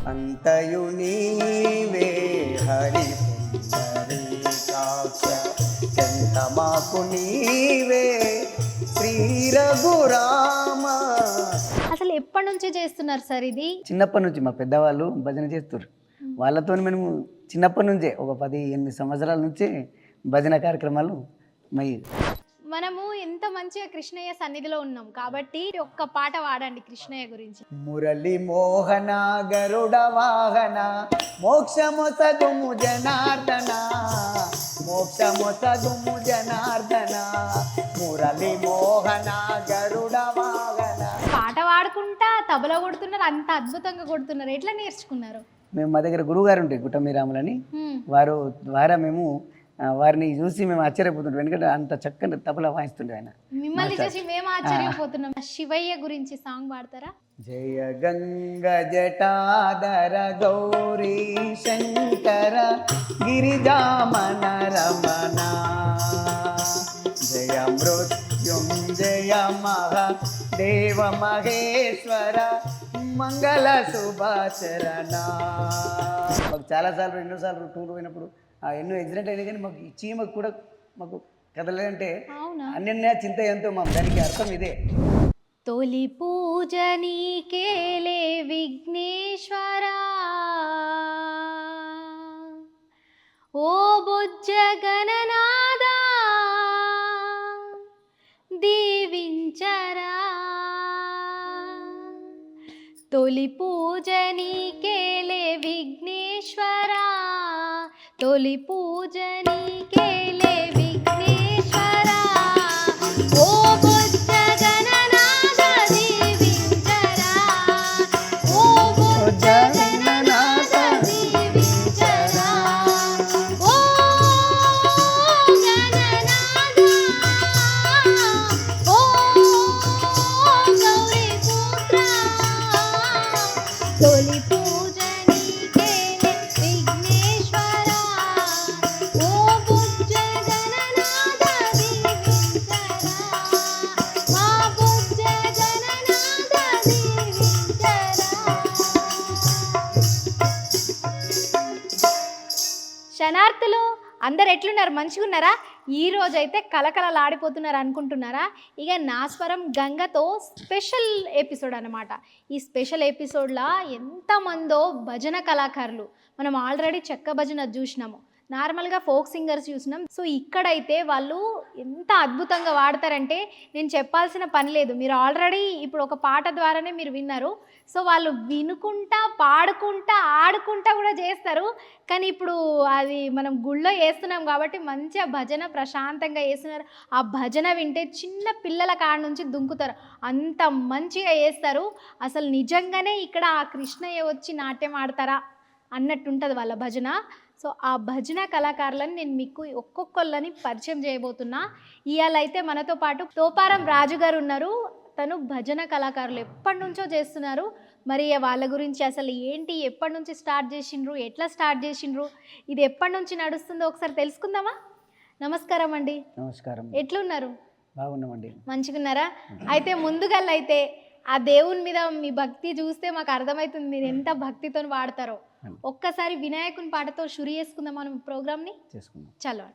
అంతయు నీవే హరి పుండరీకాక్ష చెంత మాకు నీవే శ్రీ రఘురామ. అసలు ఎప్పటి నుంచి చేస్తున్నారు సార్ ఇది? చిన్నప్పటి నుంచి మా పెద్దవాళ్ళు భజన చేస్తారు. వాళ్ళతో మేము చిన్నప్పటి నుంచే ఒక 18 సంవత్సరాల నుంచే భజన కార్యక్రమాలు మై. మనము ఎంత మంచిగా కృష్ణయ్య సన్నిధిలో ఉన్నాం కాబట్టి ఒక్క పాట పాడండి కృష్ణయ్య గురించి. మురళి మోహన గరుడ వాహన మోక్షమొసగుము జనార్దన, మోక్షమొసగుము జనార్దన, మురళి మోహన గరుడ వాహన. పాట పాడుకుంటా తబల కొడుతున్నారు, అంత అద్భుతంగా కొడుతున్నారు. ఎట్లా నేర్చుకున్నారు? మేము మా దగ్గర గురువుగారు ఉంటాయి గుట్టమీరాములని, వారు ద్వారా మేము వారిని చూసి మేము ఆశ్చర్యపోతుంటాం. ఎందుకంటే అంత చక్కని తబలా వాయిస్తుండే ఆయన. మిమ్మల్ని చూసి మేము ఆశ్చర్యపోతున్నాం. శివయ్య గురించి సాంగ్ పాడతారా? జయ గంగ జటాధర గౌరీ శంకర గిరిజామన రమణ, జయ మృత్యుంజయ మహాదేవ మహేశ్వర మంగళ శుభాచరణ. మాకు చాలాసార్లు ఎన్నోసార్లు టూర్ పోయినప్పుడు ఎన్నో యాక్సిడెంట్ అయినా కానీ మాకు చీమకు కూడా మాకు కదలేదంటే అన్యన్య చింత ఎంతో మా దానికి అర్థం ఇదే. తొలి పూజ నీకేలే విఘ్నేశ్వరా, ఓ బుజ్జ గణనాదా దీవించరా, తొలి పూజ నీకేలే విఘ్నేశ్వరా, తొలి పూజ నీకేలే విఘ్నేశ్వరా, ఓ బుజ్జ గణనాద దీవించరా, ఓ బుజ్జ గణనాద దీవించరా, ఓ గణనాద, ఓ గౌరీ పుత్ర, తొలి పూజ నీకేలే విఘ్నేశ్వరా, ఓ బుజ్జ గణనాద దీవించరా, మా బుజ్జ గణనాద దీవించరా. శనార్థులు అందరు ఎట్లున్నారు? మంచిగా ఉన్నారా? ఈరోజు అయితే కలకలలాడిపోతున్నారు అనుకుంటున్నారా? ఇక నా స్వరం గంగతో స్పెషల్ ఎపిసోడ్ అనమాట. ఈ స్పెషల్ ఎపిసోడ్లో ఎంతమందో భజన కళాకారులు, మనం ఆల్రెడీ చెక్క భజన చూసినాము, నార్మల్గా ఫోక్ సింగర్స్ చూసినాం. సో ఇక్కడైతే వాళ్ళు ఎంత అద్భుతంగా వాడతారంటే నేను చెప్పాల్సిన పని లేదు. మీరు ఆల్రెడీ ఇప్పుడు ఒక పాట ద్వారానే మీరు విన్నారు. సో వాళ్ళు వినుకుంటా పాడుకుంటా ఆడుకుంటా కూడా చేస్తారు. కానీ ఇప్పుడు అది మనం గుళ్ళో వేస్తున్నాం కాబట్టి మంచిగా భజన ప్రశాంతంగా వేస్తున్నారు. ఆ భజన వింటే చిన్న పిల్లల కాడ నుంచి దుంకుతారు, అంత మంచిగా వేస్తారు. అసలు నిజంగానే ఇక్కడ ఆ కృష్ణయ్య వచ్చి నాట్యం ఆడతారా అన్నట్టుంటుంది వాళ్ళ భజన. సో ఆ భజన కళాకారులను నేను మీకు ఒక్కొక్కళ్ళని పరిచయం చేయబోతున్నా. ఇవాళ అయితే మనతో పాటు తోపారం రాజు గారు ఉన్నారు. తను భజన కళాకారులు ఎప్పటి నుంచో చేస్తున్నారు. మరి వాళ్ళ గురించి అసలు ఏంటి, ఎప్పటి నుంచి స్టార్ట్ చేసిండ్రు, ఎట్లా స్టార్ట్ చేసిండ్రు, ఇది ఎప్పటి నుంచి నడుస్తుందో ఒకసారి తెలుసుకుందామా? నమస్కారం అండి. నమస్కారం. ఎట్లున్నారు? బాగున్నామండి. మంచిగున్నారా? అయితే ముందుగా అయితే ఆ దేవుని మీద మీ భక్తి చూస్తే మాకు అర్థమవుతుంది మీరు ఎంత భక్తితో వాడతారో. ఒక్కసారి వినాయకుని పాటతో షురు చేసుకుందాం మనం ప్రోగ్రామ్ని. చేసుకుందాం. చలో.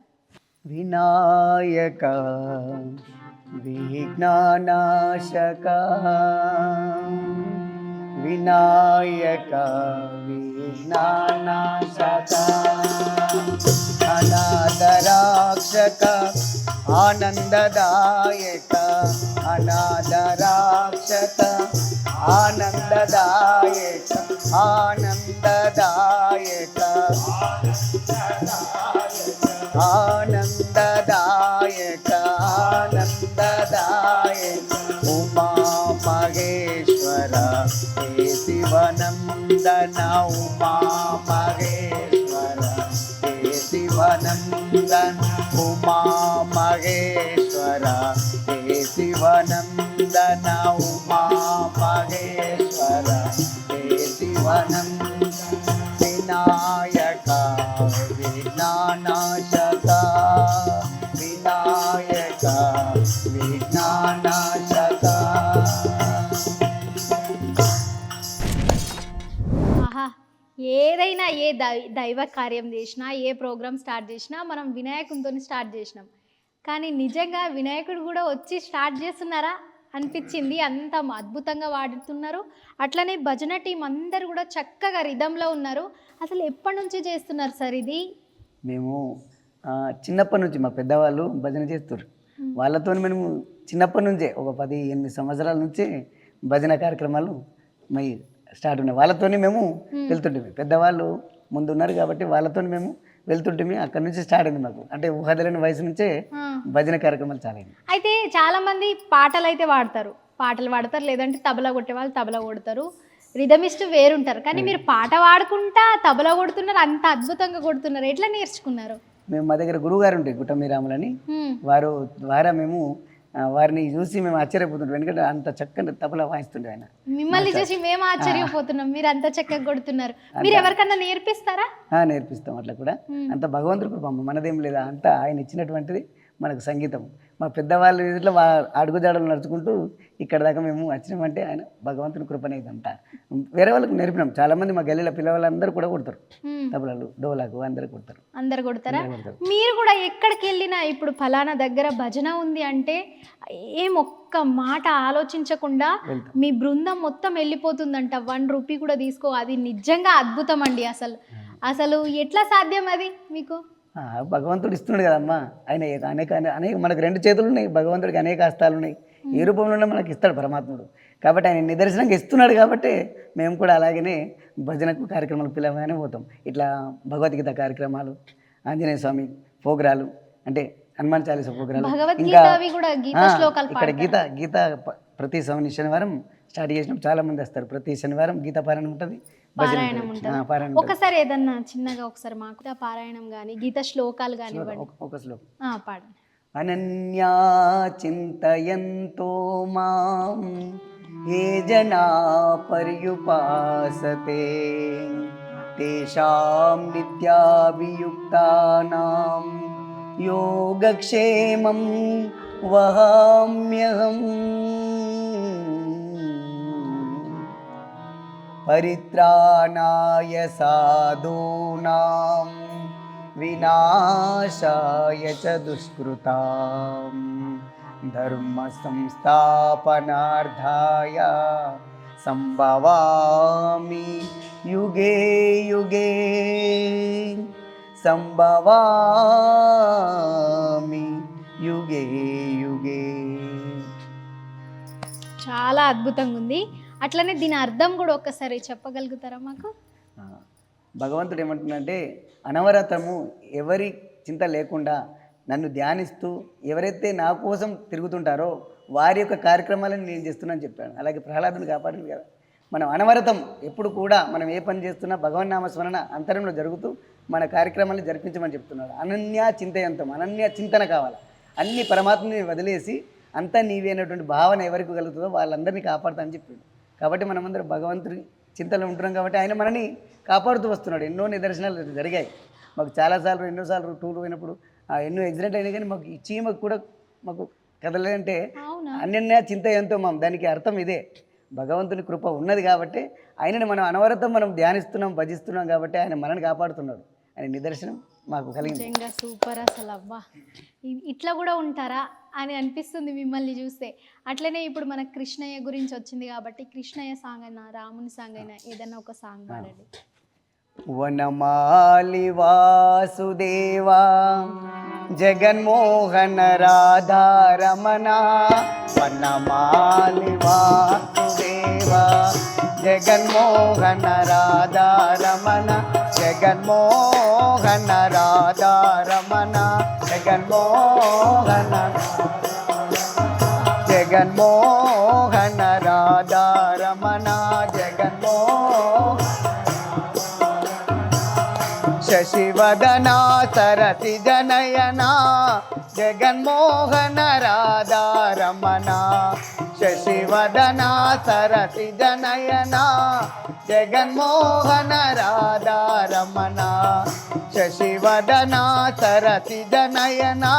వినాయక విఘ్ననాశక, వినాయక విఘ్ననాశక, అనాథరాక్షక ఆనందదాయక, అనాథరాక్షక ఆనందదాయక, ఆనందదాయక, ఆనందదాయక, ఆనందదాయక, ఉమా మహేశ్వర హే శివనందన, ఉమా మహేశ్వర హే శివనందన, ఉమా మహేశ్వర హే శివనందన, ఉమా మహేశ్వర హే శివనందన, వినాయక విఘ్ననాశక, వినాయక విఘ్ననాశక. ఆహా, ఏదైనా ఏ దైవ కార్యం చేసినా, ఏ ప్రోగ్రామ్ స్టార్ట్ చేసినా మనం వినాయకునితో స్టార్ట్ చేసినాం. కానీ నిజంగా వినాయకుడు కూడా వచ్చి స్టార్ట్ చేస్తున్నారా అనిపించింది. అంత అద్భుతంగా వాడుతున్నారు. అట్లనే భజన టీం అందరూ కూడా చక్కగా రిధంలో ఉన్నారు. అసలు ఎప్పటి నుంచి చేస్తున్నారు సార్ ఇది? మేము చిన్నప్పటి నుంచి మా పెద్దవాళ్ళు భజన చేస్తారు. వాళ్ళతో మేము చిన్నప్పటి నుంచే ఒక 18 సంవత్సరాల నుంచి భజన కార్యక్రమాలు మై స్టార్ట్ ఉన్నాయి. వాళ్ళతోనే మేము వెళ్తుంటే పెద్దవాళ్ళు ముందు ఉన్నారు కాబట్టి వాళ్ళతో మేము వెళ్తుంటే అక్కడ నుంచి స్టార్ట్ అయింది మాకు. అంటే ఊహదలేని వయసు నుంచే భజన కార్యక్రమాలు చాలా అయింది. అయితే చాలామంది పాటలు అయితే పాటలు పాడతారు, లేదంటే తబలా కొట్టే వాళ్ళు తబలా కొడతారు, రిథమిస్ట్ వేరుంటారు. కానీ మీరు పాట పాడుకుంటా తబలా కొడుతున్నారు, అంత అద్భుతంగా కొడుతున్నారు. ఎట్లా నేర్చుకున్నారు? మేము మా దగ్గర గురువు గారు ఉంటాయి గుట్టమీరాములని, వారు ద్వారా మేము వారిని చూసి మేము ఆశ్చర్యపోతుంటాం. ఎందుకంటే అంత చక్కని తబలా వాయిస్తుండే ఆయన. మిమ్మల్ని చూసి మేము ఆశ్చర్యపోతున్నాం, మీరు అంత చక్కగా కొడుతున్నారు. మీరు ఎవరికన్నా నేర్పిస్తారా? నేర్పిస్తాం. అట్లా కూడా అంత భగవంతుడు కృప, మనదేం లేదా, అంతా ఆయన ఇచ్చినటువంటిది మనకు సంగీతం. మా పెద్దవాళ్ళు ఇట్లా అడుగుజాడలు నడుచుకుంటూ ఇక్కడ దాకా మేము వచ్చినామంటే ఆయన భగవంతుని కృపనే. ఇదంతా వేరే వాళ్ళకి నేర్పినాం. చాలా మంది మా గల్లీల పిల్లవాళ్ళందరూ కూడా కొడతారు, తబలాలు డోలాకు అందరూ కొడతారు. అందరు కొడతారా? మీరు కూడా ఎక్కడికి వెళ్ళినా ఇప్పుడు ఫలానా దగ్గర భజన ఉంది అంటే ఏం ఒక్క మాట ఆలోచించకుండా మీ బృందం మొత్తం వెళ్ళిపోతుందంట. 1 రూపీ కూడా తీసుకో. అది నిజంగా అద్భుతం అండి. అసలు ఎట్లా సాధ్యం అది మీకు? భగవంతుడు ఇస్తున్నాడు కదమ్మా. ఆయన అనేక మనకు 2 చేతులు ఉన్నాయి. భగవంతుడికి అనేక హస్తాలు ఉన్నాయి. ఏ రూపంలో మనకి ఇస్తాడు పరమాత్ముడు. కాబట్టి ఆయన నిదర్శనంగా ఇస్తున్నాడు. కాబట్టి మేము కూడా అలాగనే భజనకు కార్యక్రమాలు పిలవగానే పోతాం. ఇట్లా భగవద్గీత కార్యక్రమాలు, ఆంజనేయ స్వామి ప్రోగ్రాలు, అంటే హనుమాన్ చాలీసా ప్రోగ్రాలు, ఇంకా ఇక్కడ గీత ప్రతి శనివారం స్టార్ట్ చేసినాం. చాలా మంది వస్తారు. ప్రతి శనివారం గీతా పారాయణం ఉంటుంది, పారాయణం ఉంటుంది. ఒకసారి ఏదన్నా చిన్నగా ఒకసారి మాకు పారాయణం కానీ గీత శ్లోకాలు కానీ ఒక శ్లోకం పాడండి. అనన్యా చింతయంతో మాం ఏ జనా పర్యుపాసతే తేషాం నిత్యాభియుక్తానాం యోగక్షేమం వహామ్యహం పరిత్రాణాయ సాధూనాం వినాశాయ చ దుష్కృతాం ధర్మ సంస్థాపనార్థాయ సంభవామి యుగే యుగే సంభవామి యుగే యుగే. చాలా అద్భుతంగా ఉంది. అట్లనే దీని అర్థం కూడా ఒక్కసారి చెప్పగలుగుతారా మాకు? భగవంతుడు ఏమంటున్నాడంటే, అనవరతము ఎవరి చింత లేకుండా నన్ను ధ్యానిస్తూ ఎవరైతే నా కోసం తిరుగుతుంటారో వారి యొక్క కార్యక్రమాలను నేను చేస్తున్నాను చెప్పాను. అలాగే ప్రహ్లాదుని కాపాడింది కదా. మనం అనవరతం ఎప్పుడు కూడా మనం ఏ పని చేస్తున్నా భగవన్నామస్మరణ అంతరంలో జరుగుతూ మన కార్యక్రమాన్ని జరిపించమని చెప్తున్నాడు. అనన్య చింతయంతం, అనన్య చింతన కావాలి. అన్ని పరమాత్మని వదిలేసి అంతా నీవే అనేటువంటి భావన ఎవరికి కలుగుతుందో వాళ్ళందరినీ కాపాడుతా అని చెప్పాడు. కాబట్టి మనమందరం భగవంతుడి చింతలో ఉంటున్నాం. కాబట్టి ఆయన మనని కాపాడుతూ వస్తున్నాడు. ఎన్నో నిదర్శనాలు జరిగాయి మాకు. చాలాసార్లు ఎన్నోసార్లు టూర్ పోయినప్పుడు ఎన్నో యాక్సిడెంట్ అయినా కానీ మాకు ఈ చీమకు కూడా మాకు కదలేదంటే అనన్య చింతయంతో మాం. దానికి అర్థం ఇదే, భగవంతుని కృప ఉన్నది కాబట్టి ఆయనని మనం అనవరతం మనం ధ్యానిస్తున్నాం, భజిస్తున్నాం కాబట్టి ఆయన మనని కాపాడుతున్నాడు అనే నిదర్శనం మాకు కలిగింది. సూపర్. అసలు అబ్బా, ఇట్లా కూడా ఉంటారా అని అనిపిస్తుంది మిమ్మల్ని చూస్తే. అట్లనే ఇప్పుడు మనకు కృష్ణయ్య గురించి వచ్చింది కాబట్టి కృష్ణయ్య సాంగ్ అయినా రాముని సాంగ్ అయినా ఏదైనా ఒక సాంగ్ పాడండి. వనమాలి వాసుదేవా జగన్మోహన రాధారమణ, వనమాలి వాసుదేవా జగన్మోహన రాధారమణ, జగన్మోహన రాధారమణ, జగన్మోహన జగన్మోహన రాధారమణ, జగన్మోహన శశివదనా సరసి జనయనా, జగన్మోహన రాధారమణ, శశివదనా సరసి జనయనా, జగన్మోహన రాధారమణ, శశివదనా సరసి జనయనా,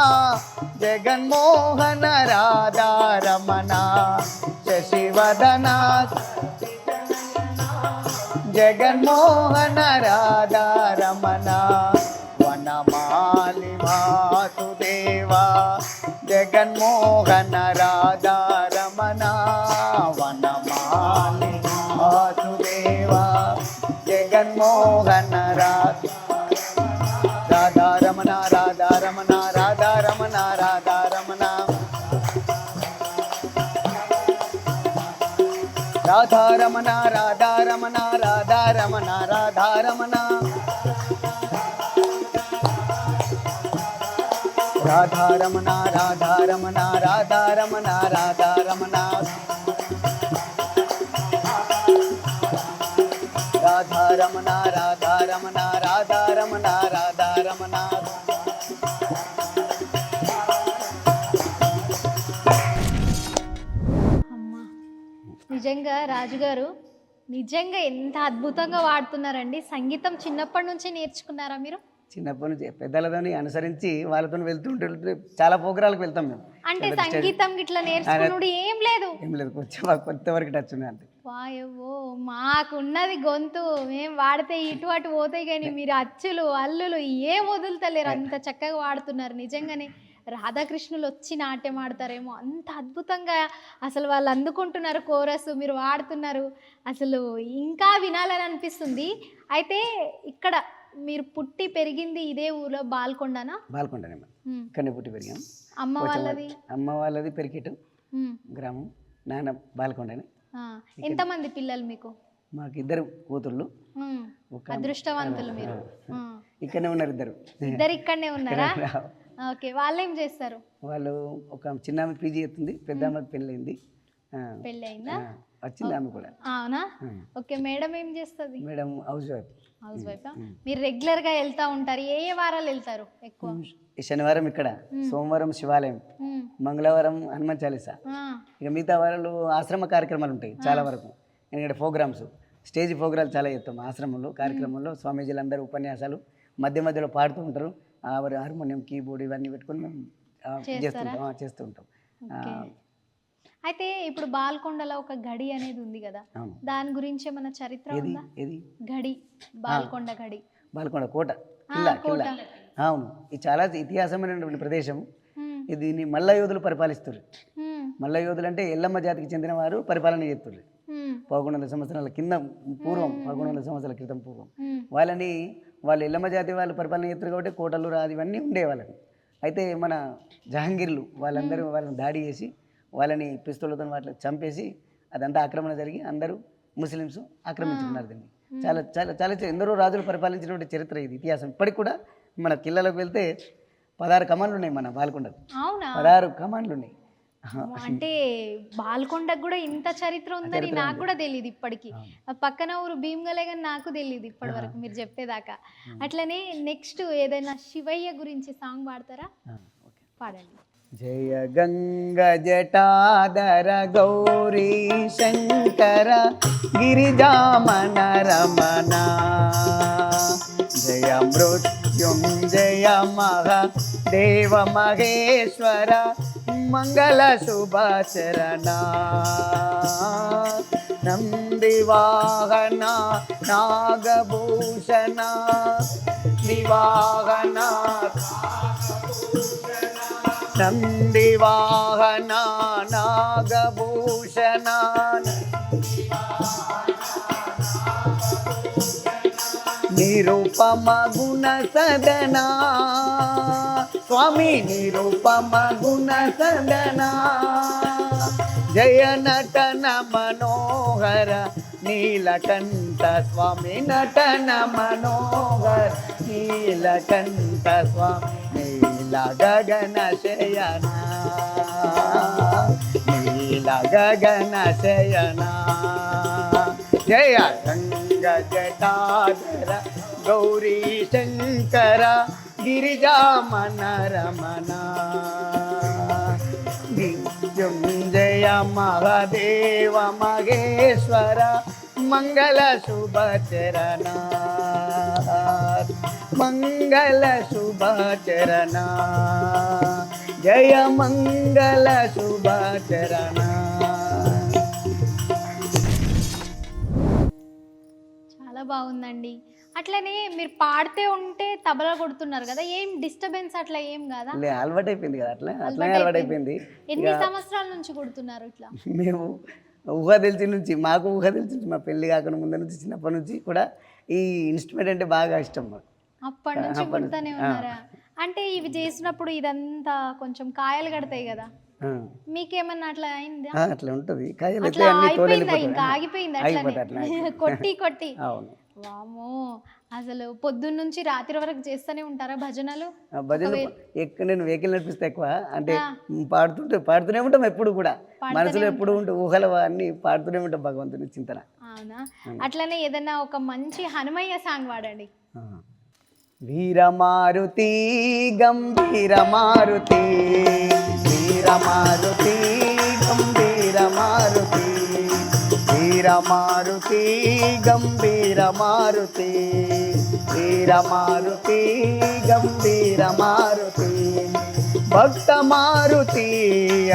జగన్మోహన రాధారమణ, శశివదనా జగన్మోహన రాధా రమణ వనమాలి వాసుదేవా జగన్మోహన రాధా రమణ వనమాలి వాసుదేవా జగన్మోహన రాధా రమణ రాధా రమణ రాధా రమణ రాధా రమణ రాధా రమణ రాధా రమణ రాధా రమణ రాధా రమణ రాధా రమణ రాధా రమణ రాధా రమణ రాధా రమణ రాధా రమణ రాధా రమణ రాధా రమణ రాధా రమణ అమ్మా నిజంగా రాజుగారు నిజంగా ఎంత అద్భుతంగా వాడుతున్నారండి. సంగీతం చిన్నప్పటి నుంచి నేర్చుకున్నారా మీరు? చిన్నప్పటి నుంచి పెద్దలతోని అనుసరించి వాళ్ళతో వెళ్తుంటే చాలా ప్రోగ్రాలకు వెళ్తాం మేము. అంటే సంగీతం ఇట్లా నేర్చుకున్నాడు ఏం లేదు? ఏం లేదు, కొంచెం కొంతవరకు టచ్ ఉన్నాయి అంతే. వాయవ్వో మాకున్నది గొంతు, మేము వాడితే ఇటు అటు పోతాయి కానీ మీరు అచ్చులు అల్లులు ఏం వదులుతలేరు, అంత చక్కగా వాడుతున్నారు. నిజంగానే రాధాకృష్ణులు వచ్చి నాట్యం ఆడతారేమో అంత అద్భుతంగా అసలు వాళ్ళు అందుకుంటున్నారు కోరస్, మీరు వాడుతున్నారు, అసలు ఇంకా వినాలని అనిపిస్తుంది. అయితే ఇక్కడ మీరు పుట్టి పెరిగింది ఇదే ఊర్లో బాల్కొండనా? బాల్కొండనే, ఇక్కడనే పుట్టి పెరిగాం. అమ్మ వాళ్ళది పెరికేటు గ్రామం, నాన్న బాల్కొండనే. ఎంతమంది పిల్లలు మీకు? మాకు ఇద్దరు కూతుళ్ళు. అదృష్టవంతులు మీరు. ఇక్కడనే ఉన్నారు ఇద్దరు. ఇద్దరు ఇక్కడనే ఉన్నారా? ఓకే, వాళ్ళు ఏం చేస్తారు? వాళ్ళు ఒక చిన్న ఆమె పీజీ చేస్తుంది, పెద్ద ఆమె పెళ్ళయింది. పెళ్ళి అయిందా? వచ్చింది ఆమె కూడా. అవునా? ఓకే, మేడం ఏం చేస్తుంది? Madam house wife. House wife. మీరు రెగ్యులర్ గా వెళ్తా ఉంటారు? ఏ ఏ వారాలు వెళ్తారు ఎక్కువ? శనివారం ఇక్కడ, సోమవారం శివాలయం, మంగళవారం హనుమాన్ చాలీసా, ఇక మిగతా వారాలు ఆశ్రమ కార్యక్రమాలు ఉంటాయి చాలా వరకు. ఎందుకంటే ప్రోగ్రామ్స్, స్టేజ్ ప్రోగ్రాలు చాలా చేస్తాం ఆశ్రమంలో. కార్యక్రమంలో స్వామీజీలు అందరూ ఉపన్యాసాలు మధ్య మధ్యలో పాడుతూ ఉంటారు. హార్మోనియం, కీబోర్డ్ ఇవన్నీ పెట్టుకొని మేము చేస్తూ ఉంటాం. అయితే ఇప్పుడు బాల్కొండలో ఒక గడి అనేది ఉంది కదా, దాని గురించి ఏమైనా చరిత్ర ఉందా? గడి, బాల్కొండ గడి, బాల్కొండ కోట, కిల్లా. అవును, ఇది చాలా ఇతిహాసమైనటువంటి ప్రదేశం. దీన్ని మల్ల యోధులు పరిపాలిస్తారు. మల్ల యోధులు అంటే ఎల్లమ్మ జాతికి చెందిన వారు పరిపాలన చేస్తారు. 1100 సంవత్సరాల కింద పూర్వం, 1100 సంవత్సరాల క్రితం పూర్వం వాళ్ళు ఎల్లమ్మ జాతి వాళ్ళు పరిపాలన చేస్తారు కాబట్టి కోటలు రాదు ఇవన్నీ ఉండే వాళ్ళకి. అయితే మన జహాంగీర్లు వాళ్ళందరూ వాళ్ళని దాడి చేసి వాళ్ళని పిస్తోళ్లతో వాటిని చంపేసి అదంతా ఆక్రమణ జరిగి అందరూ ముస్లిమ్స్ ఆక్రమించుకున్నారు దీన్ని. చాలా చాలా చాలా ఎందరో రాజులు పరిపాలించినటువంటి చరిత్ర ఇది, ఇతిహాసం. ఇప్పటికి కూడా మన కిల్లాలకు వెళ్తే 16 కమాండ్లు ఉన్నాయి మన బాల్కొండకు. 16 కమాండ్లు ఉన్నాయి. అంటే బాల్కొండకు కూడా ఇంత చరిత్ర ఉందని నాకు కూడా తెలియదు ఇప్పటికి. పక్కన ఊరు భీమగలే కానీ నాకు తెలియదు ఇప్పటి వరకు మీరు చెప్పేదాకా. అట్లనే నెక్స్ట్ ఏదైనా శివయ్య గురించి సాంగ్ పాడతారా? పాడండి. జయ గంగ జటాధర గౌరీ శంకర గిరిజామన రమణ జయ మృత్యుంజయ మహాదేవ మహేశ్వర మంగళ శుభచరణ నందివాహన నాగభూషణ నివాహన నందివాహన నాగభూషణ నిరుపమ గుణ సదనా స్వామి నిరుపమ గుణ సదనా జయ నటన మనోహర నీలకంఠ స్వామి నటన మనోహర నీలకంఠ స్వామి నీల గగన శయన నీల గగన శయన జయ గంగ జటాధర గౌరీ శంకర గిరిజామన రమణ జయ మహాదేవ మహేశ్వర మంగళ శుభచరణ మంగళ శుభచరణ జయ మంగళ శుభచరణ. బాగుందండి. అట్లనే మీరు పాడితే ఉంటే తబలా కొడుతున్నారు కదా, ఏం డిస్టర్బెన్స్ అట్లా ఏం కాదా? అలవాటు అయిపోయింది కదా, అట్లనే అలవాటు అయిపోయింది. ఎన్ని సంవత్సరాల నుంచి కొడుతున్నారు ఇట్లా? మేము ఊహ తెలిసి నుంచి, మాకు ఊహ తెలిసి నుంచి, మా పెళ్లి కాకుండా ముందు నుంచి, చిన్నప్పటి నుంచి కూడా ఈ ఇన్స్ట్రుమెంట్ అంటే బాగా ఇష్టం మాకు. అప్పటి నుంచి కొడుతూనే ఉన్నారా? అంటే ఇవి చేసినప్పుడు ఇదంతా కొంచెం కాయలు కడతాయి కదా, మీకేమన్నా అట్లా అయిందా? అట్లా ఉంటుంది, కాయలు అట్లా అయిపోయిందా? ఇంకా ఆగిపోయింది అట్లా కొట్టి కొట్టి? అవును. వామో, అసలు పొద్దున్న నుంచి రాత్రి వరకు చేస్తూనే ఉంటారా భజనలు? భజన నేను వెహికల్ నడిపిస్తే ఎక్కువ, అంటే పాడుతూనే ఉంటాం ఎప్పుడు కూడా, మనసులో ఎప్పుడు ఉంటాం, ఊహలు అన్ని పాడుతూనే ఉంటాం భగవంతుని చింతన. అవునా? అట్లనే ఏదన్నా ఒక మంచి హనుమయ్య సాంగ్ పాడండి. వీరమారుతి గంభీర మారుతి, వీరమారుతి గంభీర మారుతి, వీరమారుతి గంభీర మారుతి, వీరమారుతి గంభీర మారుతి, భక్త మారుతి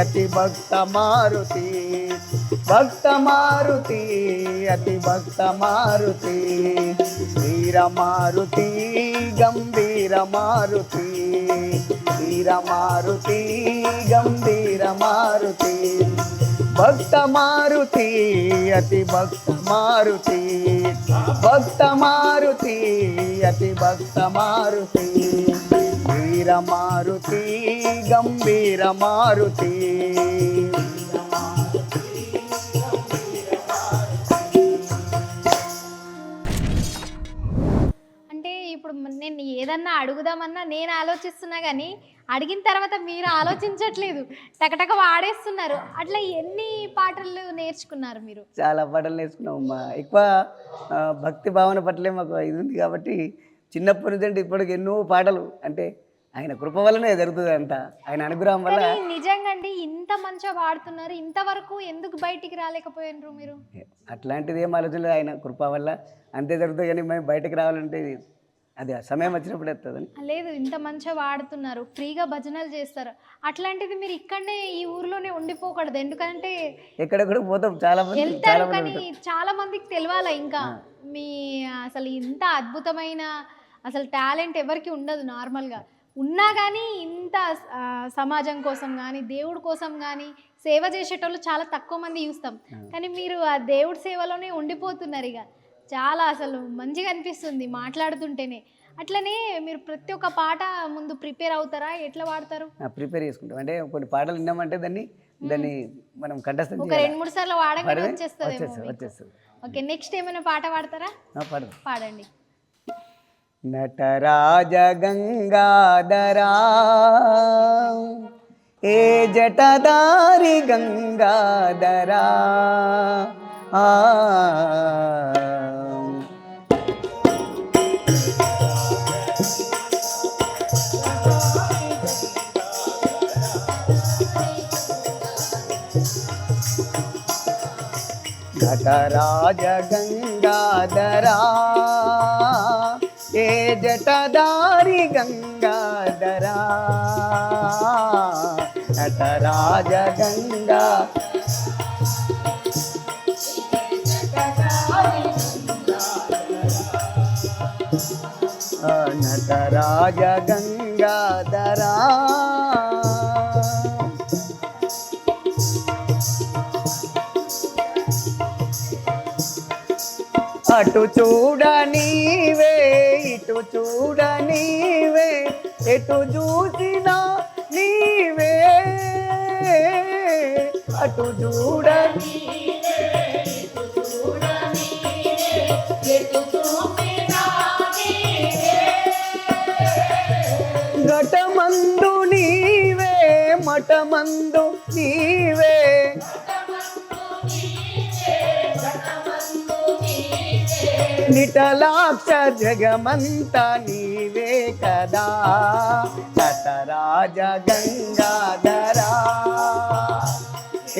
అతి భక్త మారుతి, భక్త మారుతి అతి భక్త మారుతి, వీరమారుతి గంభీర మారుతి, వీరమారుతి గంభీర మారుతి, భక్త మారుతి అతి భక్త మారుతి, భక్త మారుతి అతి భక్త మారుతి, వీరమారుతి గంభీర మారుతి. ఇప్పుడు నేను ఏదన్నా అడుగుదామన్నా నేను ఆలోచిస్తున్నా కానీ అడిగిన తర్వాత మీరు ఆలోచించట్లేదు, టకటక వాడేస్తున్నారు. అట్లా ఎన్ని పాటలు నేర్చుకున్నారు మీరు? చాలా పాటలు నేర్చుకున్నాం అమ్మా. ఎక్కువ భక్తి భావన పట్లే మాకు ఇది ఉంది కాబట్టి చిన్నప్పటి నుంచి అంటే ఇప్పటికి ఎన్నో పాటలు, అంటే ఆయన కృప వల్లనే జరుగుతుంది అంట, ఆయన అనుగ్రహం వల్ల. నిజంగా అండి, ఇంత మంచిగా పాడుతున్నారు, ఇంతవరకు ఎందుకు బయటికి రాలేకపోయినారు మీరు? అట్లాంటిది ఏం ఆలోచన లేదు, ఆయన కృప వల్ల అంతే జరుగుతుంది. కానీ మేము బయటకు రావాలంటే అది సమయం వచ్చినప్పుడు వస్తుందని లేదు. ఇంత మంచిగా వాడుతున్నారు, ఫ్రీగా భజనలు చేస్తారు, అట్లాంటిది మీరు ఇక్కడనే ఈ ఊర్లోనే ఉండిపోకూడదు. ఎందుకంటే ఎక్కడెక్కడ పోతాం, చాలా మంది వెళ్తారు కానీ చాలా మందికి తెలియాలి ఇంకా మీ అసలు ఇంత అద్భుతమైన అసలు టాలెంట్ ఎవరికి ఉండదు. నార్మల్గా ఉన్నా కానీ ఇంత సమాజం కోసం కానీ దేవుడి కోసం కానీ సేవ చేసేటోళ్ళు చాలా తక్కువ మంది చూస్తాం. కానీ మీరు ఆ దేవుడి సేవలోనే ఉండిపోతున్నారు. ఇక చాలా అసలు మంచిగా అనిపిస్తుంది మాట్లాడుతుంటేనే. అట్లనే మీరు ప్రతి ఒక్క పాట ముందు ప్రిపేర్ అవుతారా? ఎట్లా పాడతారు? ప్రిపేర్ చేసుకుంటాం, అంటే కొన్ని పాటలు విన్నామంటే దాన్ని మనం కంఠస్థం ఒక 2-3 సార్లు వాడగానే వచ్చేస్తుంది. ఓకే, నెక్స్ట్ ఏమైనా పాట పాడతారా? పాడండి. నటరాజ గంగాధరా ఏ జటదారి గంగాధరా నటరాజ గంగాధరా ఏ జటదారి గంగాధరా, నటరాజ గంగా నటరాజ గంగాధరా, అటు చూడ నీవే ఇటు చూడ నీవే, ఎటు చూసినా నీవే, అటు చూడ ఘటమందు నీవే మఠమందు నీవే, నిటలాక్ష జగమంత నీవే కదా, నటరాజ గంగాధరా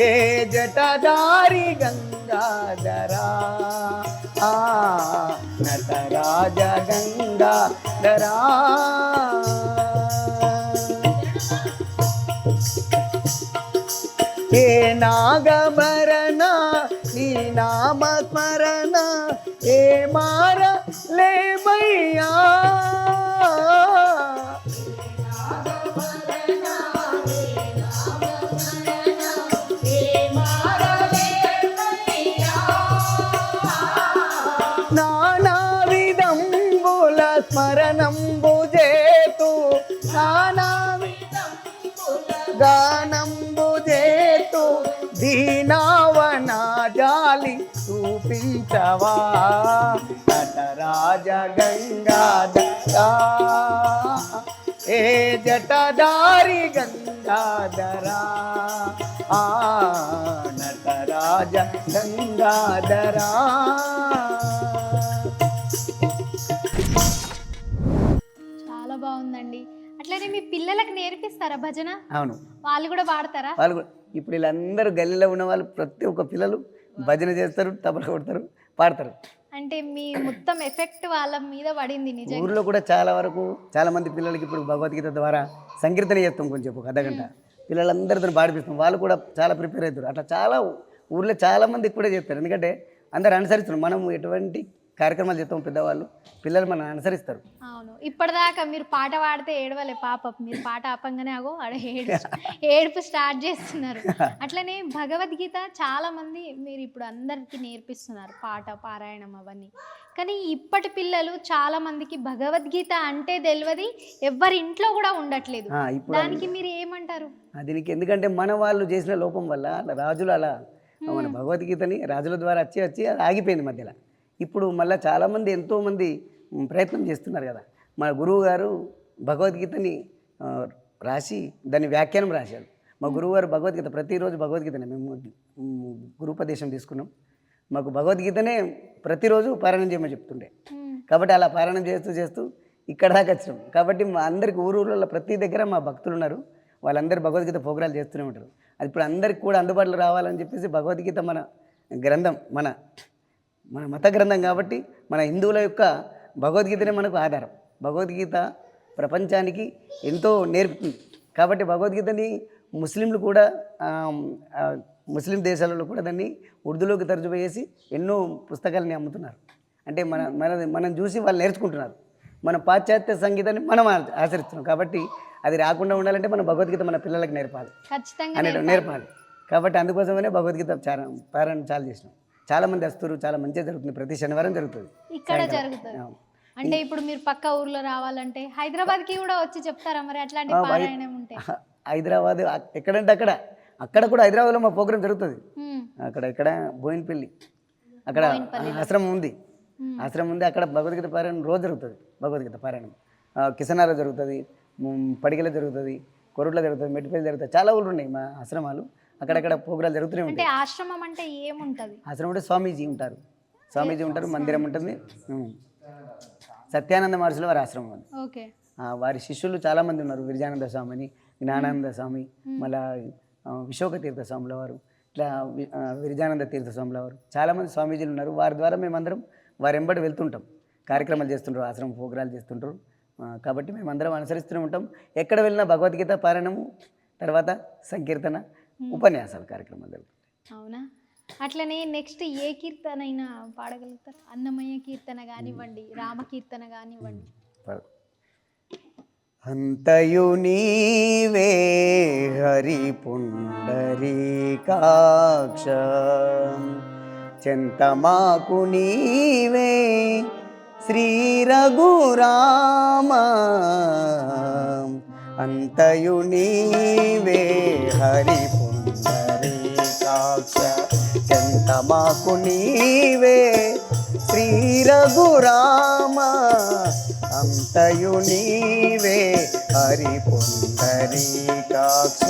ఏ జటదారి గంగాధరా, నటరాజ గంగాధరా. ఏ నాగభరణ నీ నామస్మరణ ఏ మార లేవయ్యా నానావిధంబుల స్మరణంబు చేతు గానంబు చేతు దీనావన జాలి చూపించవా నటరాజ గంగాధరా ఏ జటదారి గంగాధరా ఆ నటరాజ గంగాధరా. చాలా బాగుందండి. అట్లనే మీ పిల్లలకు నేర్పిస్తారా భజన? అవును, వాళ్ళు కూడా పాడతారా? వాళ్ళు కూడా ఇప్పుడు వీళ్ళందరూ గల్లీలో ఉన్న వాళ్ళు ప్రతి ఒక్క పిల్లలు భజన చేస్తారు, తబల కొడతారు, పాడతారు. అంటే మీ మొత్తం ఎఫెక్ట్ వాళ్ళ మీద పడింది నిజంగా. ఊర్లో కూడా చాలా వరకు చాలా మంది పిల్లలకి ఇప్పుడు భగవద్గీత ద్వారా సంకీర్తన చేస్తాం కొంచెం ఒక అర్ధగంట, పిల్లలందరితో పాడిపిస్తాం. వాళ్ళు కూడా చాలా ప్రిపేర్ అవుతారు. అట్లా చాలా ఊర్లో చాలా మంది కూడా చేస్తారు. ఎందుకంటే అందరు అనుసరిస్తున్నారు. మనం ఎటువంటి కార్యక్రమాలు చేస్తాం పెద్దవాళ్ళు, పిల్లలు మనం అనుసరిస్తారు. అవును, ఇప్పటిదాకా మీరు పాట పాడితే ఏడవలే పాప, మీరు పాట ఆపంగానే ఆగో ఆడ ఏడుపు స్టార్ట్ చేస్తున్నారు. అట్లనే భగవద్గీత చాలా మంది మీరు ఇప్పుడు అందరికీ నేర్పిస్తున్నారు పాట పారాయణం అవన్నీ. కానీ ఇప్పటి పిల్లలు చాలా మందికి భగవద్గీత అంటే తెలియదు, ఎవరి ఇంట్లో కూడా ఉండట్లేదు. దానికి మీరు ఏమంటారు? దీనికి ఎందుకంటే మన వాళ్ళు చేసిన లోపం వల్ల రాజులు అలా మన భగవద్గీతని రాజుల ద్వారా వచ్చి అది ఆగిపోయింది మధ్యలో. ఇప్పుడు మళ్ళీ చాలామంది ఎంతోమంది ప్రయత్నం చేస్తున్నారు కదా. మన గురువు గారు భగవద్గీతని రాసి దాన్ని వ్యాఖ్యానం రాశారు. మా గురువు గారు భగవద్గీత ప్రతిరోజు భగవద్గీతనే మేము గురుపదేశం తీసుకున్నాం. మాకు భగవద్గీతనే ప్రతిరోజు పారాయణం చేయమని చెప్తుండే. కాబట్టి అలా పారాయణం చేస్తూ చేస్తూ ఇక్కడ దాకా వచ్చినాం. కాబట్టి మా అందరికి ఊళ్ళలో ప్రతి దగ్గర మా భక్తులు ఉన్నారు. వాళ్ళందరూ భగవద్గీత ప్రోగ్రాలు చేస్తూనే ఉంటారు. అది ఇప్పుడు అందరికి కూడా అందుబాటులో రావాలని చెప్పేసి భగవద్గీత మన గ్రంథం, మన మత గ్రంథం కాబట్టి మన హిందువుల యొక్క భగవద్గీతనే మనకు ఆధారం. భగవద్గీత ప్రపంచానికి ఎంతో నేర్పుతుంది. కాబట్టి భగవద్గీతని ముస్లింలు కూడా ముస్లిం దేశాలలో కూడా దాన్ని ఉర్దూలోకి తర్జుమా చేసి ఎన్నో పుస్తకాలని అమ్ముతున్నారు. అంటే మనం చూసి వాళ్ళు నేర్చుకుంటున్నారు. మన పాశ్చాత్య సంగీతాన్ని మనం ఆచరిస్తున్నాం. కాబట్టి అది రాకుండా ఉండాలంటే మనం భగవద్గీత మన పిల్లలకు నేర్పాలి, నేర్పాలి. కాబట్టి అందుకోసమనే భగవద్గీత పారాయణ చాలా చేసినాం. చాలా మంది వస్తారు, చాలా మంచిగా జరుగుతుంది. ప్రతి శనివారం జరుగుతుంది ఇక్కడ జరుగుతుంది. అంటే ఇప్పుడు మీరు పక్క ఊర్లో రావాలంటే హైదరాబాద్కి కూడా వచ్చి చెప్తారా మరి? అట్లాంటి పారాయణం ఉంటే హైదరాబాద్ ఎక్కడంటే అక్కడ కూడా హైదరాబాద్లో మా ప్రోగ్రామ్ జరుగుతుంది. ఇక్కడ బోయినపల్లి అక్కడ ఆశ్రమం ఉంది. అక్కడ భగవద్గీత పారాయణం రోజు జరుగుతుంది. భగవద్గీత పారాయణం కిసనాలో జరుగుతుంది, పడిగలో జరుగుతుంది, కొరుట్లో జరుగుతుంది, మెట్టిపల్లి జరుగుతుంది. చాలా ఊళ్ళు ఉన్నాయి మా ఆశ్రమాలు. అక్కడక్కడ ప్రోగ్రాలు జరుగుతూనే ఉంటాయి. ఆశ్రమం అంటే ఏముంటుంది? ఆశ్రమం అంటే స్వామీజీ ఉంటారు, మందిరం ఉంటుంది. సత్యానంద మహర్షుల వారి ఆశ్రమం అది. వారి శిష్యులు చాలామంది ఉన్నారు. విరజానంద స్వామి అని, జ్ఞానానంద స్వామి, మళ్ళా విశోక తీర్థ స్వాముల వారు, ఇట్లా విరజానంద తీర్థ స్వాముల వారు, చాలామంది స్వామీజీలు ఉన్నారు. వారి ద్వారా మేమందరం వారి వెంబడి వెళ్తుంటాం. కార్యక్రమాలు చేస్తుంటారు, ఆశ్రమం ప్రోగ్రాలు చేస్తుంటారు. కాబట్టి మేమందరం అనుసరిస్తూనే ఉంటాం. ఎక్కడ వెళ్ళినా భగవద్గీత పారాయణము, తర్వాత సంకీర్తన, ఉపన్యాసాలు కార్యక్రమాలు జరుగుతాయి. అవునా? అట్లనే నెక్స్ట్ ఏ కీర్తన అయినా పాడగలుగుతారు? అన్నమయ్య కీర్తన కానివ్వండి, రామకీర్తన కానివ్వండి. అంతయు నీవే హరి పుండరీకాక్ష, చెంతమాకు నీవే శ్రీ రఘురామ, అంతయు నీవే హరి పుండరీకాక్ష, చెంతమాకు నీవే శ్రీ రఘురామ, అంతయు నీవే హరి పుండరీకాక్ష,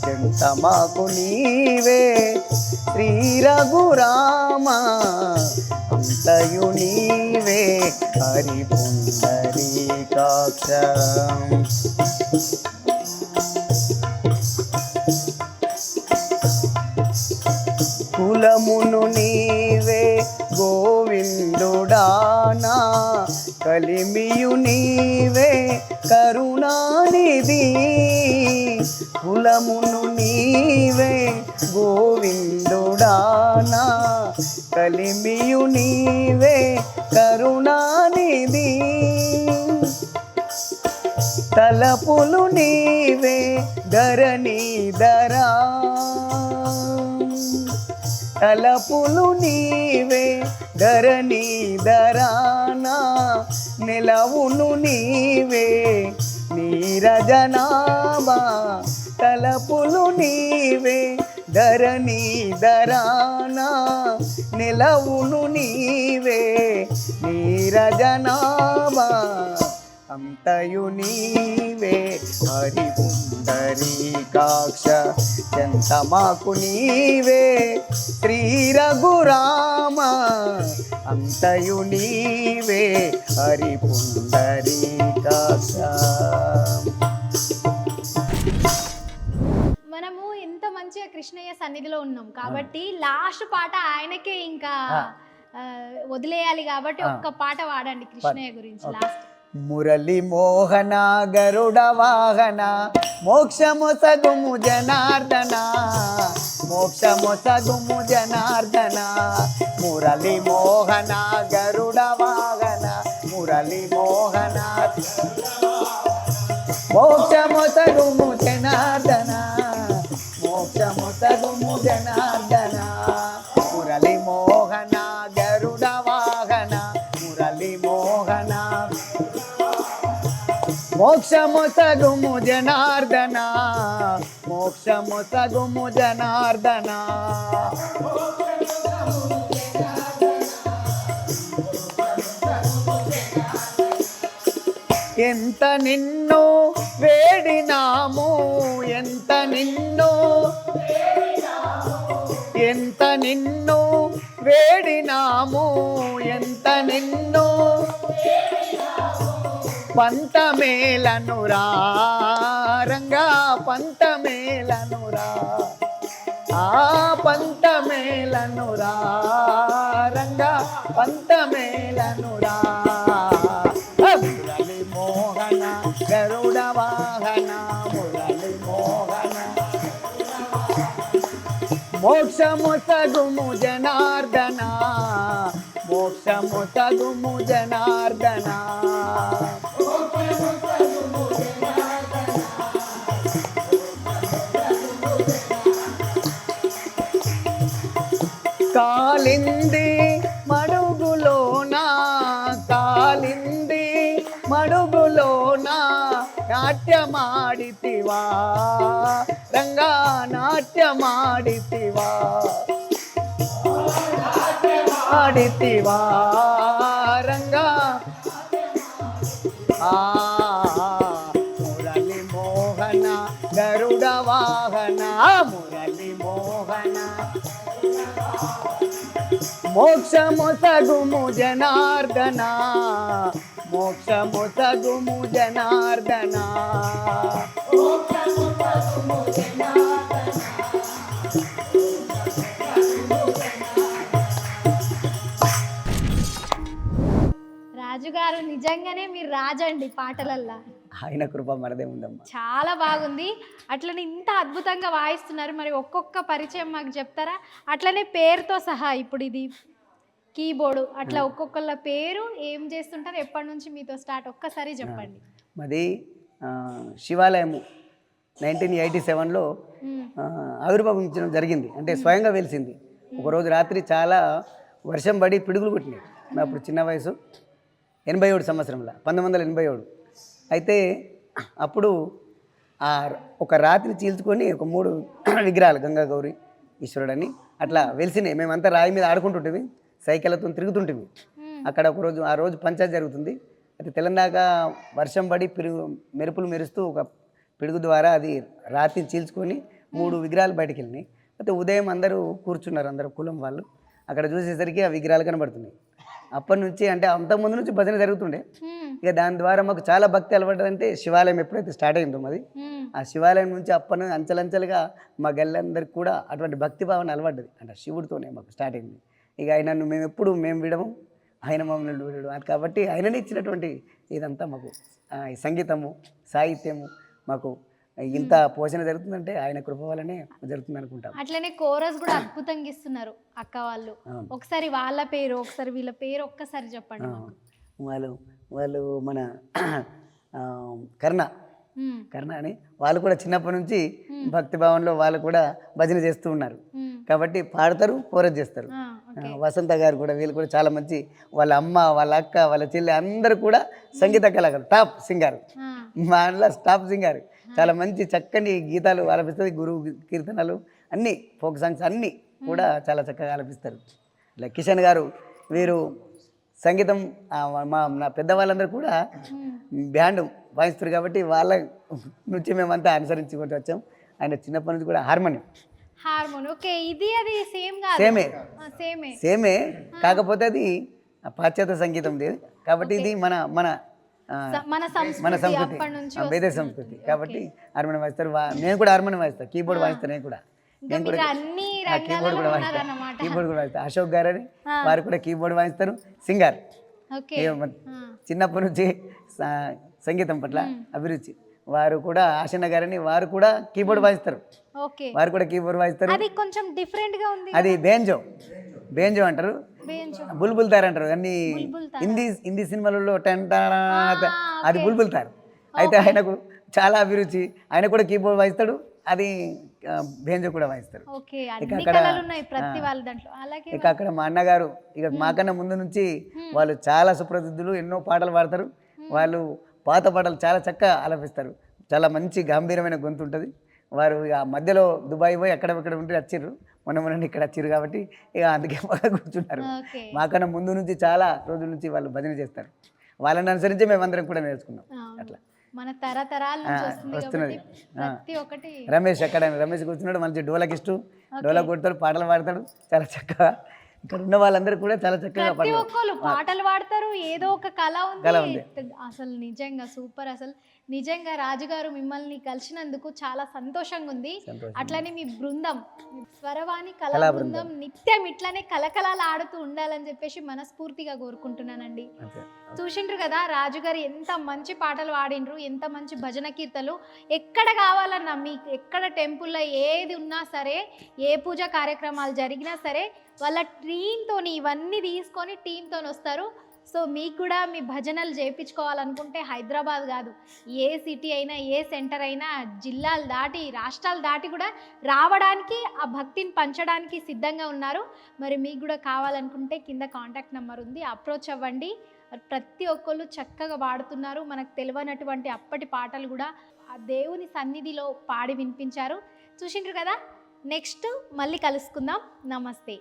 చెంతమాకు నీవే శ్రీ రఘురామ, అంతయు నీవే హరి పుండరీకాక్ష. కులమును నీవే గోవిందుడానా, కలిమియు నీవే కరుణానిధి, కులమును నీవే గోవిందుడానా, కలిమియు నీవే కరుణానిధి తలపులు నీవే ధరణీధరా తలపులు నీవే ధరణీధరానా నిలవును నీవే నీరజనాభా తలపులు నీవే ధరణీధరానా నిలవును నీవే నీరజనాభా అంతయు నీవే హరి పుండరీకాక్ష చెంతమాకు నీవే శ్రీ రఘురామ అంతయు నీవే హరి పుండరీకాక్ష. మనము ఎంత మంచిగా కృష్ణయ్య సన్నిధిలో ఉన్నాం కాబట్టి లాస్ట్ పాట ఆయనకే ఇంకా వదిలేయాలి కాబట్టి ఒక్క పాట వాడండి కృష్ణయ్య గురించి లాస్ట్. మురళి మోహన గరుడ వాహన మోక్షము సగుము జనార్దన మోక్షము సగుము జనార్దన మురళి మోహన గరుడ వాహన మురళి మోహన మోక్షము సగుము జనార్దన మోక్షము సగుము జనార్దన మురళి మోహన గరుడ వాహన మురళి మోహన మోక్షము సగుము జనార్దన మోక్షము సగుము జనార్దన ఎంత నిన్ను వేడినాము ఎంత నిన్ను ఎంత నిన్ను వేడినాము ఎంత నిన్ను పంతమేలనురా రంగా పంతమేలనురా ఆ పంతమేలనురా రంగా పంతమేలనురా మురళి మోహన గరుడ వాహన మురళి మోహన మోక్షము సగుము జనార్దన మోక్షము సగుము జనార్దన కాలింది మడుగులోనా కాలింది మడుగులోనా నాట్యమాడితివా రంగా నాట్యమాడితివా ఆడితివా రంగా మురళి మోహన గరుడ వాహన మురళి మోహన మోక్షము సగుము జనార్దన మోక్షము సగుము జనార్దన రాజుగారు నిజంగానే మీరు రాజండి పాటలల్లా. ఆయన కృప మరదే ఉందమ్మా. చాలా బాగుంది. అట్లనే ఇంత అద్భుతంగా వాయిస్తున్నారు. మరి ఒక్కొక్క పరిచయం మాకు చెప్తారా? అట్లనే పేరుతో సహా ఇప్పుడు ఇది కీబోర్డు అట్లా ఒక్కొక్కళ్ళ పేరు ఏం చేస్తుంటారు, ఎప్పటి నుంచి మీతో స్టార్ట్ ఒక్కసారి చెప్పండి. మాది శివాలయము 1987లో ఆవిర్భావించడం జరిగింది. అంటే స్వయంగా వెలిసింది. ఒకరోజు రాత్రి చాలా వర్షం పడి పిడుగులు కొట్టినాయి. అప్పుడు చిన్న వయసు 87 సంవత్సరంలో 1987. అయితే అప్పుడు ఒక రాత్రి చీల్చుకొని ఒక 3 విగ్రహాలు గంగా గౌరి ఈశ్వరుడని అట్లా వెలిసినాయి. మేమంతా రాయి మీద ఆడుకుంటుంటివి, సైకిళ్ళతో తిరుగుతుంటివి. అక్కడ ఒకరోజు ఆ రోజు పంచాయతీ జరుగుతుంది. అయితే తెలంగాణ వర్షం పడి మెరుపులు మెరుస్తూ ఒక పిడుగు ద్వారా అది రాత్రి చీల్చుకొని 3 విగ్రహాలు బయటకు వెళ్ళినాయి. అయితే ఉదయం అందరూ కూర్చున్నారు, అందరూ కులం వాళ్ళు. అక్కడ చూసేసరికి ఆ విగ్రహాలు కనబడుతున్నాయి. అప్పటి నుంచి అంటే అంతకుముందు నుంచి భజన జరుగుతుండే. ఇక దాని ద్వారా మాకు చాలా భక్తి అలవాటంటే శివాలయం ఎప్పుడైతే స్టార్ట్ అయిందో మాది, ఆ శివాలయం నుంచి అప్పటి అంచెలంచెలుగా మా గల్లందరికి కూడా అటువంటి భక్తి భావన అలవాడ్డది. అంటే శివుడితోనే మాకు స్టార్ట్ అయింది. ఇక ఆయనను మేము విడము, ఆయన మమ్మల్ని విడడు. అది కాబట్టి ఆయననే ఇచ్చినటువంటి ఇదంతా మాకు ఈ సంగీతము సాహిత్యము మాకు ఇంత పోషణ జరుగుతుందంటే ఆయన కృప వల్లనే జరుగుతుంది అనుకుంటాం. అట్లనే కోరస్ కూడా అద్భుతంగా ఇస్తున్నారు అక్క వాళ్ళు. అవును. ఒకసారి వాళ్ళ పేరు, ఒకసారి వీళ్ళ పేరు ఒక్కసారి చెప్పండి ఆ, మాకు. వాళ్ళు వాళ్ళు మన ఆ, కర్ణ మ్మ్. కర్ణ అని వాళ్ళు కూడా చిన్నప్పటి నుంచి భక్తి భావంలో వాళ్ళు కూడా భజన చేస్తూ ఉన్నారు మ్మ్. కాబట్టి పాడతారు, కోరస్ చేస్తారు. ఓకే. వసంత గారు కూడా వీళ్ళు కూడా చాలా మంచి, వాళ్ళ అమ్మ, వాళ్ళ అక్క, వాళ్ళ చెల్లి అందరూ కూడా సంగీత కళాకారులు, టాప్ సింగర్. ఆ, మా ఇంట్లో టాప్ సింగర్, చాలా మంచి చక్కని గీతాలు ఆలపిస్తుంది. గురువు కీర్తనలు అన్నీ, ఫోక్ సాంగ్స్ అన్నీ కూడా చాలా చక్కగా ఆలపిస్తారు. ఇలా కిషన్ గారు వీరు సంగీతం నా పెద్దవాళ్ళందరూ కూడా బ్యాండ్ వాయిస్తారు కాబట్టి వాళ్ళ నుంచి మేమంతా అనుసరించుకుంటూ వచ్చాం. ఆయన చిన్నప్పటి నుంచి కూడా హార్మోనియం హార్మోన్. ఓకే, ఇది అది సేమ్ కాదు. సేమే సేమే. సేమే కాకపోతే అది పాశ్చాత్య సంగీతం లేదు కాబట్టి ఇది మన మన ఆ, మన మన సంస్కృతి సంస్కృతి, అప్పటి నుంచి వేద సంస్కృతి కాబట్టి హార్మోనియం వాయిస్తారు. నేను కూడా హార్మోనియం వాయిస్తాను, కీబోర్డ్ వాయిస్తాను. నేను కూడా మీరు అన్ని కీబోర్డ్ కూడా వాయిస్తాను, రంగాలన్నమాట. కీబోర్డ్ కూడా వాయిస్తాను. అశోక్ గారు అని వారు కూడా కీబోర్డ్ వాయిస్తారు, సింగర్. ఓకే. చిన్నప్పటి నుంచి సంగీతం పట్ల అభిరుచి. వారు కూడా ఆశన్న గారని వారు కూడా కీబోర్డ్ వాయిస్తారు, ఓకే. వారు కూడా కీబోర్డ్ వాయిస్తారు. అది కొంచెం డిఫరెంట్ గా ఉంది. అది బేంజో, బేంజో అంటారు, బేంజో. బుల్బుల్ తార్ అంటారు. అన్ని బుల్బుల్ తార్. హిందీ సినిమాలలో అది బుల్బుల్ తార్. అయితే ఆయనకు చాలా అభిరుచి, ఆయన కూడా కీబోర్డ్ వాయిస్తాడు, అది బేంజో కూడా వాయిస్తారు. ఓకే, అన్ని కళలు ఉన్నాయి ప్రతి వాళ్ళ దాంట్లో. అలాగే ఇక అక్కడ మా అన్నగారు ఇక మాకన్నా ముందు నుంచి వాళ్ళు చాలా సుప్రసిద్ధులు, ఎన్నో పాటలు పాడతారు. వాళ్ళు పాత పాటలు చాలా చక్కగా ఆలపిస్తారు, చాలా మంచి గంభీరమైన గొంతు ఉంటుంది. వారు ఇక మధ్యలో దుబాయ్ పోయి అక్కడ ఉంటే వచ్చిర్రు, మొన్న ఇక్కడ వచ్చిర్రు కాబట్టి ఇక అందుకే బాగా కూర్చున్నారు. ఓకే. మాకన్నా ముందు నుంచి చాలా రోజుల నుంచి వాళ్ళు భజన చేస్తారు. వాళ్ళని అనుసరించి మేమందరం కూడా నేర్చుకున్నాం. అట్లా మన తరతరాల నుంచి వస్తుంది వస్తున్నది. కాబట్టి ప్రతి ఒక్కటి. రమేష్ రమేష్ కూర్చున్నాడు, మంచి డోలకిస్టు, డోలక్ కొడతాడు, పాటలు పాడతాడు చాలా చక్కగా. ఇక్కడ ఉన్న వాళ్ళందరూ కూడా చాలా చక్కగా ప్రతి ఒక్కరు పాటలు పాడతారు, ఏదో ఒక కళ ఉంది. అసలు నిజంగా సూపర్. అసలు నిజంగా రాజుగారు మిమ్మల్ని కలిసినందుకు చాలా సంతోషంగా ఉంది. అట్లనే మీ బృందం, మీ స్వరవాణి కళా బృందం నిత్యం ఇట్లనే కలకలాలు ఆడుతూ ఉండాలని చెప్పేసి మనస్ఫూర్తిగా కోరుకుంటున్నానండి. చూసిండ్రు కదా రాజుగారు ఎంత మంచి పాటలు పాడిండ్రు, ఎంత మంచి భజన కీర్తనలు. ఎక్కడ కావాలన్నా మీకు, ఎక్కడ టెంపుల్లో ఏది ఉన్నా సరే, ఏ పూజ కార్యక్రమాలు జరిగినా సరే వాళ్ళ టీంతో ఇవన్నీ తీసుకొని టీంతో వస్తారు. సో మీకు కూడా మీ భజనలు చేయించుకోవాలనుకుంటే హైదరాబాద్ కాదు, ఏ సిటీ అయినా, ఏ సెంటర్ అయినా, జిల్లాలు దాటి, రాష్ట్రాలు దాటి కూడా రావడానికి, ఆ భక్తిని పంచడానికి సిద్ధంగా ఉన్నారు. మరి మీకు కూడా కావాలనుకుంటే కింద కాంటాక్ట్ నెంబర్ ఉంది, అప్రోచ్ అవ్వండి. ప్రతి ఒక్కళ్ళు చక్కగా పాడుతున్నారు. మనకు తెలియనటువంటి అప్పటి పాటలు కూడా ఆ దేవుని సన్నిధిలో పాడి వినిపించారు. చూసిండ్రు కదా. నెక్స్ట్ మళ్ళీ కలుసుకుందాం. నమస్తే.